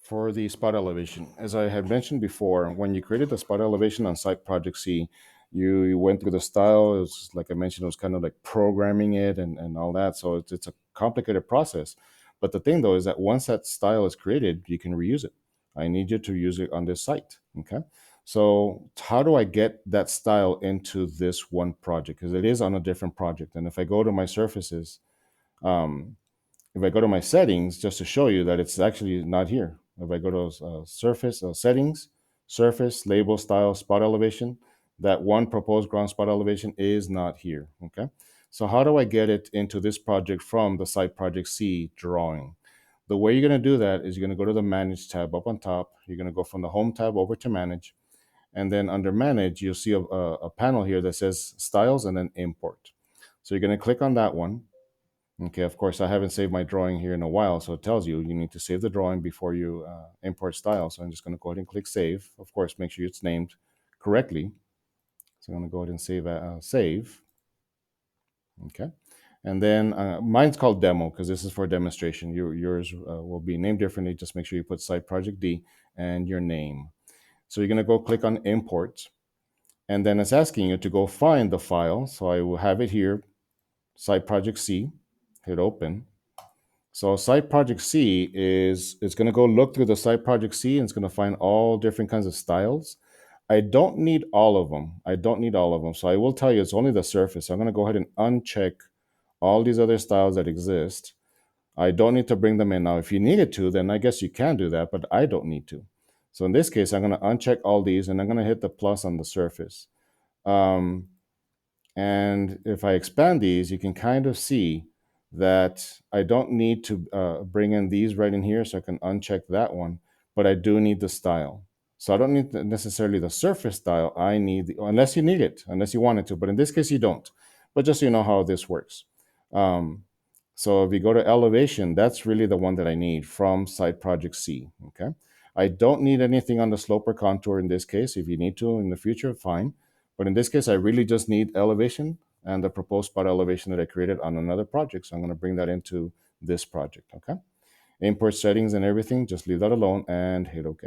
For the spot elevation, as I had mentioned before, when you created the spot elevation on Site Project C, you went through the style. It was like I mentioned, it was kind of like programming it and all that. So it's a complicated process. But the thing though is that once that style is created, you can reuse it. I need you to use it on this site. Okay. So how do I get that style into this one project? Because it is on a different project. And if I go to my surfaces, um, if I go to my settings, just to show you that it's actually not here. If I go to surface settings, surface, label, style, spot elevation, that one proposed ground spot elevation is not here. Okay. So how do I get it into this project from the Site Project C drawing? The way you're going to do that is you're going to go to the Manage tab up on top. You're going to go from the Home tab over to Manage. And then under Manage, you'll see a panel here that says Styles and then Import. So you're going to click on that one. Okay, of course, I haven't saved my drawing here in a while, so it tells you need to save the drawing before you import style. So I'm just going to go ahead and click save. Of course, make sure it's named correctly. So I'm going to go ahead and save. Okay, and then mine's called demo because this is for demonstration. Yours will be named differently. Just make sure you put Site Project D and your name. So you're going to go click on import, and then it's asking you to go find the file. So I will have it here, Site Project C. Hit open. So Site Project C is it's going to go look through the Site Project C and it's going to find all different kinds of styles. I don't need all of them. I don't need all of them. So I will tell you it's only the surface. So I'm going to go ahead and uncheck all these other styles that exist. I don't need to bring them in. Now, if you needed to, then I guess you can do that, but I don't need to. So in this case, I'm going to uncheck all these and I'm going to hit the plus on the surface. Um, and if I expand these, you can kind of see that I don't need to bring in these right in here, so I can uncheck that one, but I do need the style. So I don't need necessarily the surface style. I need, unless you need it, unless you wanted to, but in this case you don't. But just so you know how this works. Um, so if you go to elevation, that's really the one that I need from Site Project C, okay? I don't need anything on the slope or contour in this case. If you need to in the future, fine. But in this case, I really just need elevation and the proposed spot elevation that I created on another project. So I'm going to bring that into this project, okay? Import settings and everything, just leave that alone and hit OK.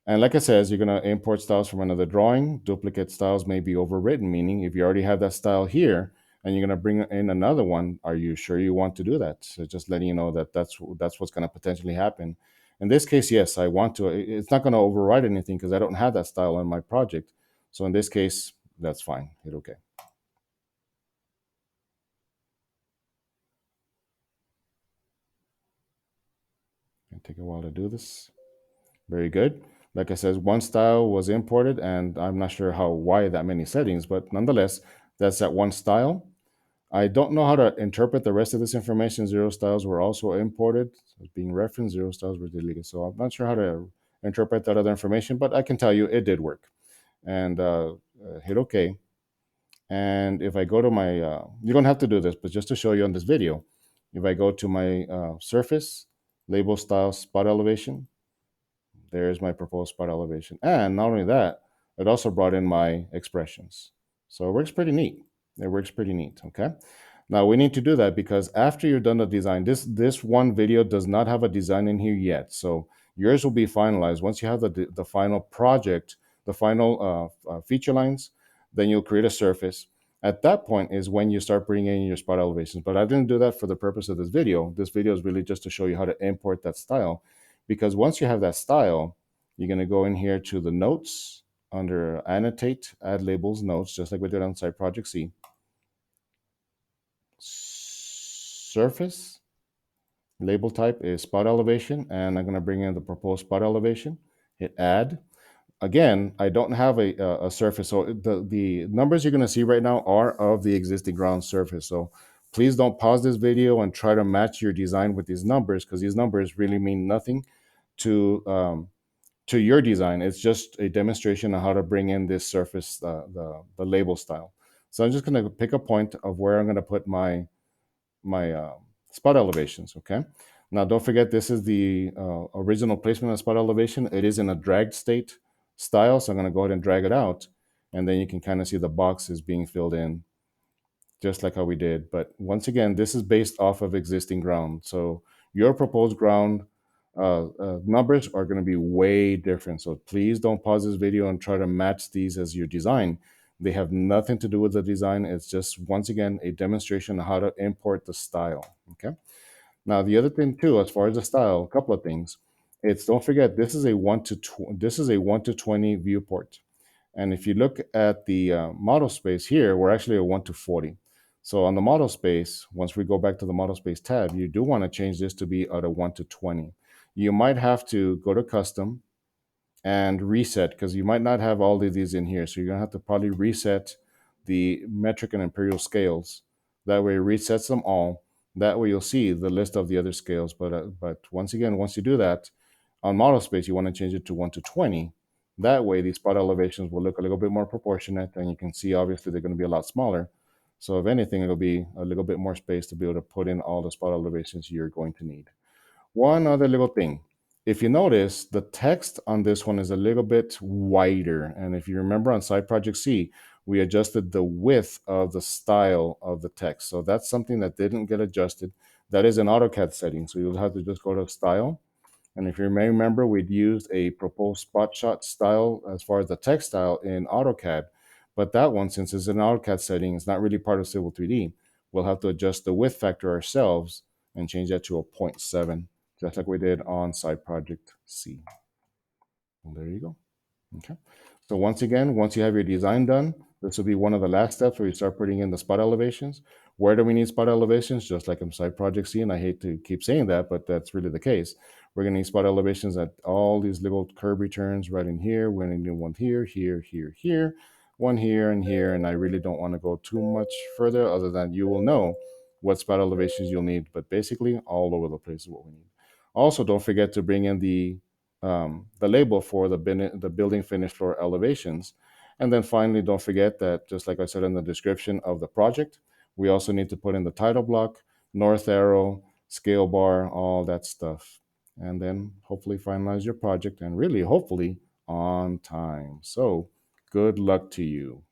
And like I said, you're going to import styles from another drawing. Duplicate styles may be overwritten, meaning if you already have that style here and you're going to bring in another one, are you sure you want to do that? So just letting you know that that's what's going to potentially happen. In this case, yes, I want to. It's not going to override anything because I don't have that style in my project. So in this case, that's fine. Hit OK. It'll take a while to do this. Very good. Like I said, one style was imported, and I'm not sure why that many settings, but nonetheless, that's that one style. I don't know how to interpret the rest of this information. Zero styles were also imported, so being referenced. Zero styles were deleted. So I'm not sure how to interpret that other information, but I can tell you it did work. And hit OK. And if I go to my, you don't have to do this, but just to show you on this video, if I go to my surface, label style, spot elevation, there's my proposed spot elevation. And not only that, it also brought in my expressions. So it works pretty neat. It works pretty neat, okay? Now we need to do that because after you're done the design, this one video does not have a design in here yet. So yours will be finalized. Once you have the final project, the final feature lines, then you'll create a surface. At that point is when you start bringing in your spot elevations. But I didn't do that for the purpose of this video. This video is really just to show you how to import that style, because once you have that style, you're going to go in here to the notes under annotate, add labels, notes, just like we did on Site Project C. Surface, label type is spot elevation, and I'm going to bring in the proposed spot elevation. Hit add. Again, I don't have a surface, so the numbers you're going to see right now are of the existing ground surface. So please don't pause this video and try to match your design with these numbers, because these numbers really mean nothing to your design. It's just a demonstration of how to bring in this surface, the label style. So I'm just going to pick a point of where I'm going to put my spot elevations. Okay. Now don't forget, this is the original placement of spot elevation. It is in a dragged state style, so I'm going to go ahead and drag it out, and then you can kind of see the boxes being filled in, just like how we did. But once again, this is based off of existing ground. So your proposed ground numbers are going to be way different. So please don't pause this video and try to match these as your design. They have nothing to do with the design. It's just, once again, a demonstration of how to import the style. Okay. Now, the other thing too, as far as the style, a couple of things. It's, don't forget, this is a 1 to 20 viewport. And if you look at the model space here, we're actually a 1 to 40. So on the model space, once we go back to the model space tab, you do want to change this to be at a 1 to 20. You might have to go to custom and reset, because you might not have all of these in here. So you're going to have to probably reset the metric and imperial scales. That way it resets them all. That way you'll see the list of the other scales. But once again, once you do that, on model space, you want to change it to 1 to 20. That way these spot elevations will look a little bit more proportionate, and you can see obviously they're going to be a lot smaller. So if anything, it'll be a little bit more space to be able to put in all the spot elevations you're going to need. One other little thing. If you notice, the text on this one is a little bit wider. And if you remember on Side Project C, we adjusted the width of the style of the text. So that's something that didn't get adjusted. That is an AutoCAD setting. So you'll have to just go to Style. And if you may remember, we'd used a proposed spot shot style as far as the text style in AutoCAD. But that one, since it's an AutoCAD setting, it's not really part of Civil 3D. We'll have to adjust the width factor ourselves and change that to a 0.7, just like we did on Side Project C. Well, there you go. Okay. So once again, once you have your design done, this will be one of the last steps where you start putting in the spot elevations. Where do we need spot elevations? Just like in Side Project C, and I hate to keep saying that, but that's really the case. We're going to need spot elevations at all these little curb returns right in here. We're going to need one here, here, here, here, one here, and I really don't want to go too much further, other than you will know what spot elevations you'll need. But basically, all over the place is what we need. Also, don't forget to bring in the label for the building finish floor elevations. And then finally, don't forget that, just like I said in the description of the project, we also need to put in the title block, north arrow, scale bar, all that stuff. And then hopefully finalize your project, and really hopefully on time. So good luck to you.